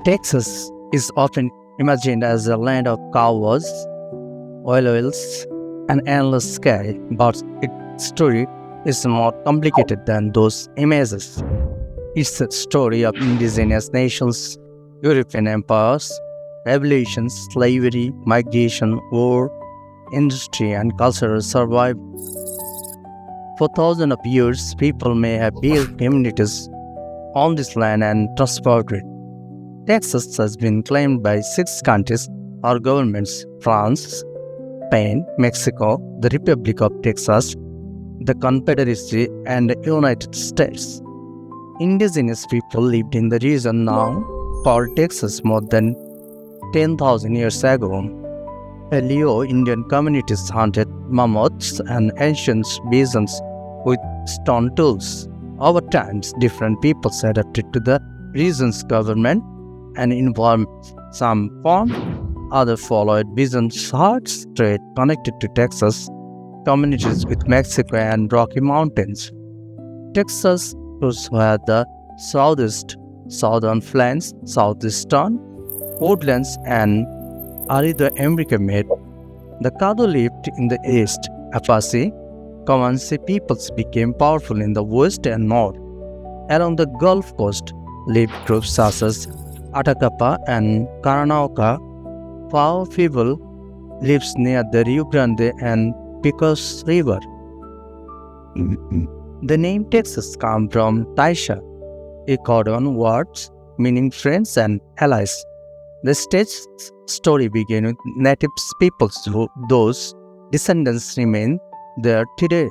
Texas is often imagined as a land of cowboys, oil wells, and endless sky, but its story is more complicated than those images. It's a story of indigenous nations, European empires, revolutions, slavery, migration, war, industry, and cultural survival. For thousands of years, people may have built communities on this land and transported it. Texas has been claimed by six countries or governments: France, Spain, Mexico, the Republic of Texas, the Confederacy, and the United States. Indigenous people lived in the region now called Texas more than 10,000 years ago. Paleo-Indian communities hunted mammoths and ancient bisons with stone tools. Over time, different peoples adapted to the region's government and environment. Some farmed, others followed bison's herds trade connected to Texas communities with Mexico and Rocky Mountains. Texas was where the southern plains, southeastern woodlands, and arid America met. The Caddo lived in the east. Apache, Comanche peoples became powerful in the west and north. Along the Gulf Coast lived groups such as Atacapa and Karanauka. Pao people lives near the Rio Grande and Pecos River. The name Texas comes from Taisha, a cordon words meaning friends and allies. The state's story began with native peoples, those descendants remain there today.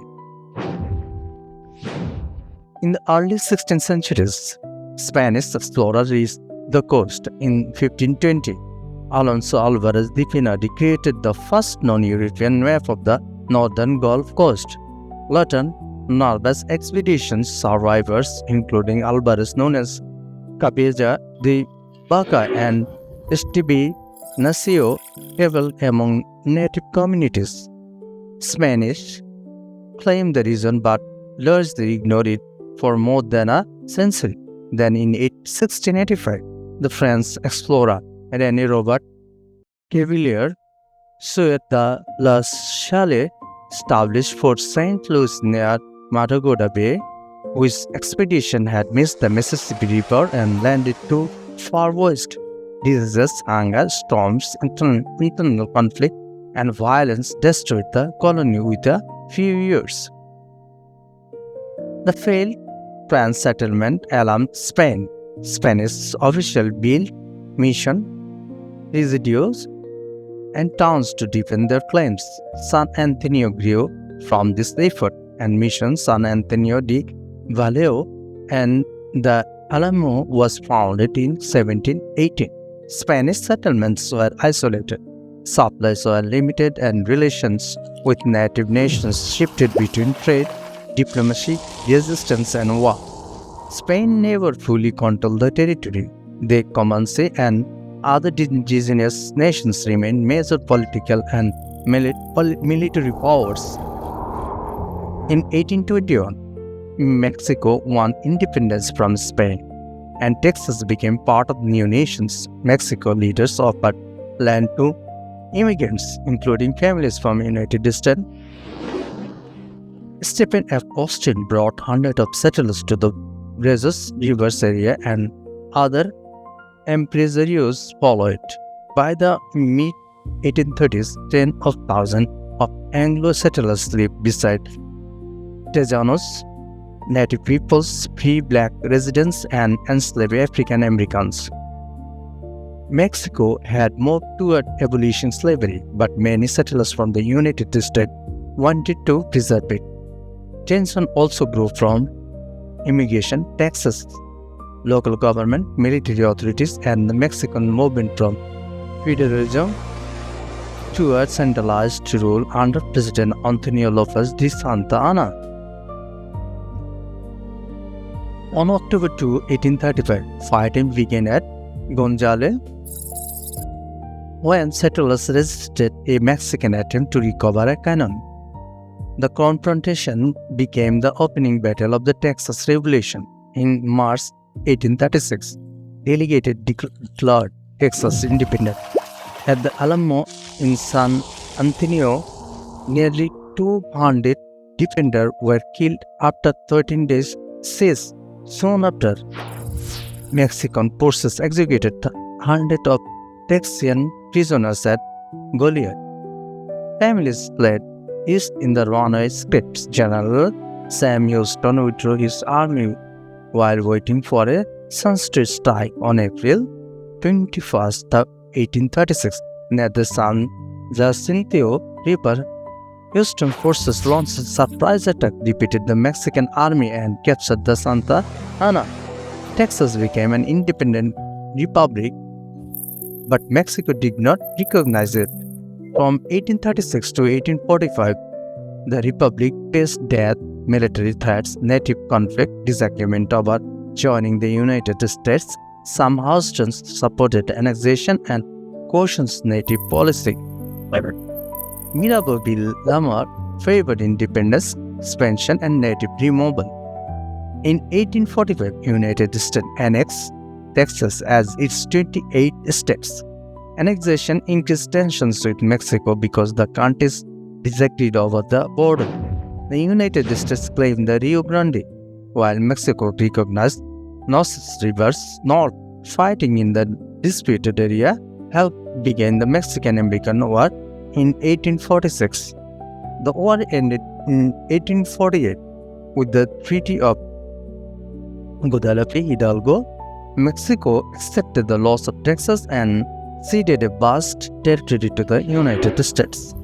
In the early 16th centuries, Spanish explorers reached the coast in 1520. Alonso Álvarez de Pineda created the first non-European map of the northern Gulf Coast. Later, Narvaez expedition survivors, including Álvarez known as Cabeza de Vaca and Esteve Nacio, traveled among native communities. Spanish claimed the region but largely ignored it for more than a century. Then in 1685, the French explorer René Robert Cavelier saw the La Salle established Fort St. Louis near Matagorda Bay, which expedition had missed the Mississippi River and landed too far west. Diseases, hunger, storms, internal conflict, and violence destroyed the colony within a few years. The failed French settlement alarmed Spain. Spanish officials built mission residues and towns to defend their claims. San Antonio grew from this effort, and Mission San Antonio de Vallejo and the Alamo was founded in 1718. Spanish settlements were isolated, supplies were limited, and relations with native nations shifted between trade, diplomacy, resistance, and war. Spain never fully controlled the territory. The Comanche and other indigenous nations remained major political and military powers. In 1821, Mexico won independence from Spain, and Texas became part of the new nations. Mexico leaders offered land to immigrants, including families from United States. Stephen F. Austin brought hundreds of settlers to the Brazos Rivers area, and other empresarios followed. By the mid-1830s, tens of thousands of Anglo settlers lived beside Tejanos, native peoples, free black residents, and enslaved African Americans. Mexico had moved toward abolition slavery, but many settlers from the United States wanted to preserve it. Tension also grew from immigration, taxes, local government, military authorities, and the Mexican movement from federalism toward centralized rule under President Antonio López de Santa Anna. On October 2, 1835, fighting began at Gonzales when settlers resisted a Mexican attempt to recover a cannon. The confrontation became the opening battle of the Texas Revolution. In March 1836, delegate declared Texas independent. At the Alamo in San Antonio, nearly 200 defenders were killed after 13 days siege. Soon after, Mexican forces executed hundreds of Texian prisoners at Goliad. Families fled east in the runaway scripts. General Sam Houston withdrew his army while waiting for a sunset strike on April 21st, 1836. Near the San Jacinto River, Houston forces launched a surprise attack, defeated the Mexican army, and captured the Santa Ana. Texas became an independent republic, but Mexico did not recognize it. From 1836 to 1845, the republic faced death, military threats, native conflict, disagreement over joining the United States. Some Houstons supported annexation and cautioned native policy. Mirabeau Lamar favored independence, expansion, and native removal. In 1845, United States annexed Texas as its 28 states. Annexation increased tensions with Mexico because the countries disagreed over the border. The United States claimed the Rio Grande, while Mexico recognized North's rivers north. Fighting in the disputed area helped begin the Mexican-American War in 1846. The war ended in 1848 with the Treaty of Guadalupe Hidalgo. Mexico accepted the loss of Texas and ceded a vast territory to the United States.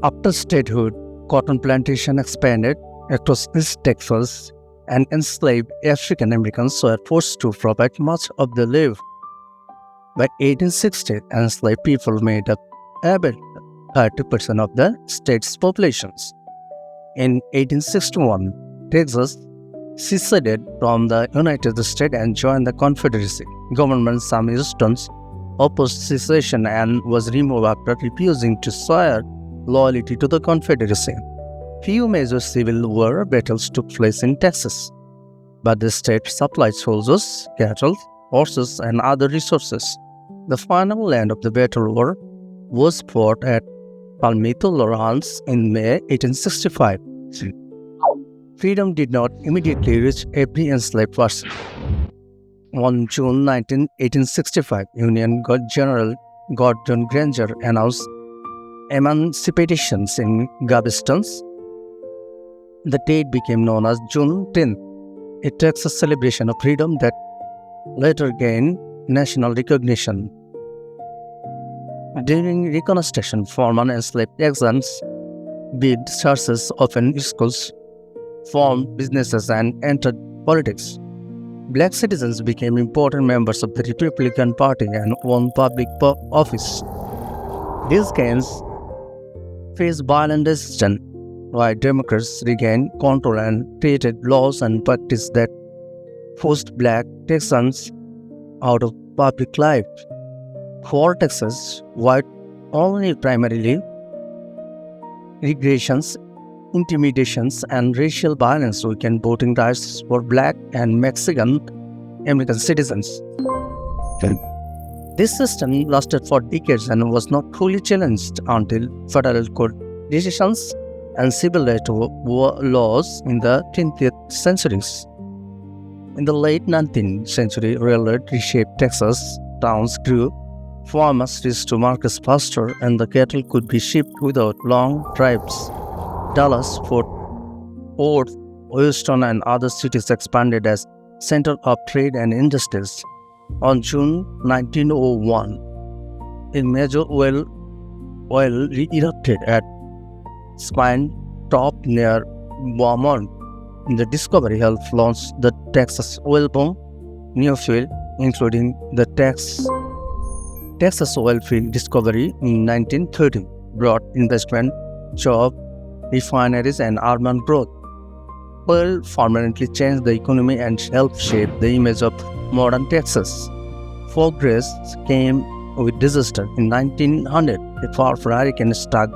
After statehood, cotton plantation expanded across East Texas, and enslaved African Americans were forced to provide much of the labor. By 1860, enslaved people made up about 30% of the state's populations. In 1861, Texas seceded from the United States and joined the Confederacy. Governor Sam Houston opposed secession and was removed after refusing to swear loyalty to the Confederacy. Few major Civil War battles took place in Texas, but the state supplied soldiers, cattle, horses, and other resources. The final land of the battle was fought at Palmito, Lawrence in May 1865. Freedom did not immediately reach every enslaved person. On June 19, 1865, Union General Gordon Granger announced emancipation in Galveston. The date became known as June 10th, a Texas celebration of freedom that later gained national recognition. During Reconstruction, former enslaved Texans built churches, opened schools, formed businesses, and entered politics. Black citizens became important members of the Republican Party and won public office. These gains faced violent resistance, while Democrats regained control and created laws and practices that forced Black Texans out of public life. For Texas, white only primarily regressions, intimidations, and racial violence weakened voting rights for Black and Mexican American citizens. This system lasted for decades and was not fully challenged until federal court decisions and civil rights laws in the 20th centuries. In the late 19th century, railroad reshaped Texas. Towns grew, farmers reached to markets faster, and the cattle could be shipped without long drives. Dallas, Fort Worth, Houston, and other cities expanded as centers of trade and industries. On June 1901, a major oil erupted at Spine Top near Beaumont. The discovery helped launch the Texas oil boom. New field, including the Texas oil field discovery in 1930, brought investment, jobs, refineries, and urban growth. Oil permanently changed the economy and helped shape the image of modern Texas. Progress came with disaster. In 1900, a powerful hurricane struck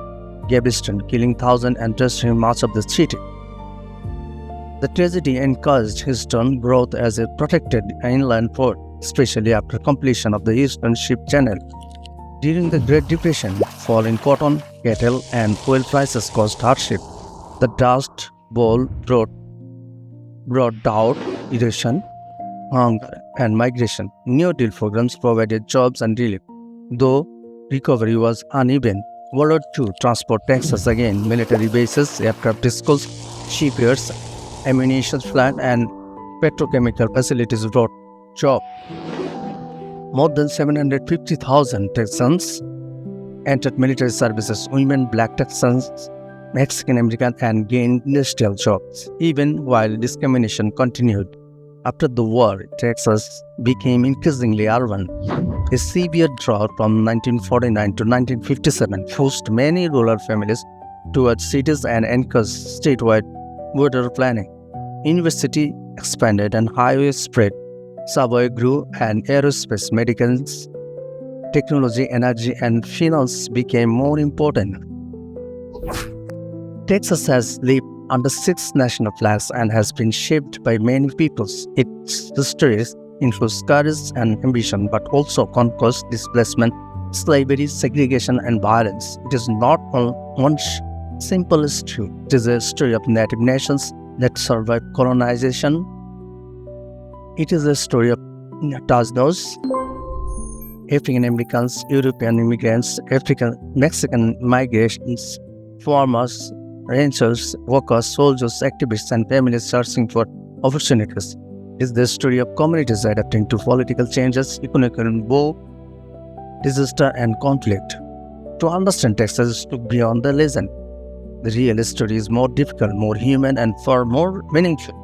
Galveston, killing thousands and destroying much of the city. The tragedy encouraged Houston growth as a protected inland port, especially after completion of the Eastern Ship Channel. During the Great Depression, fall in cotton, cattle, and oil prices caused hardship. The Dust Bowl brought drought, erosion, hunger, and migration. New Deal programs provided jobs and relief, though recovery was uneven. World War II transport taxes again, military bases, aircraft schools, shipyards, ammunition plant, and petrochemical facilities brought jobs. More than 750,000 Texans entered military services, women, black Texans, Mexican American, and gained industrial jobs, even while discrimination continued. After the war, Texas became increasingly urban. A severe drought from 1949 to 1957 forced many rural families towards cities and encouraged statewide water planning. University expanded and highways spread. Subway grew and aerospace, medicines, technology, energy, and finance became more important. Texas has lived under 6 national flags and has been shaped by many peoples. Its histories include courage and ambition, but also conquest, displacement, slavery, segregation, and violence. It is not one simple history. It is a story of native nations that survived colonization. It is a story of Taínos, African Americans, European immigrants, Mexican migrations, farmers, ranchers, workers, soldiers, activists, and families searching for opportunities. It is the story of communities adapting to political changes, economic war, disaster, and conflict. To understand Texas is to look beyond the legend. The real story is more difficult, more human, and far more meaningful.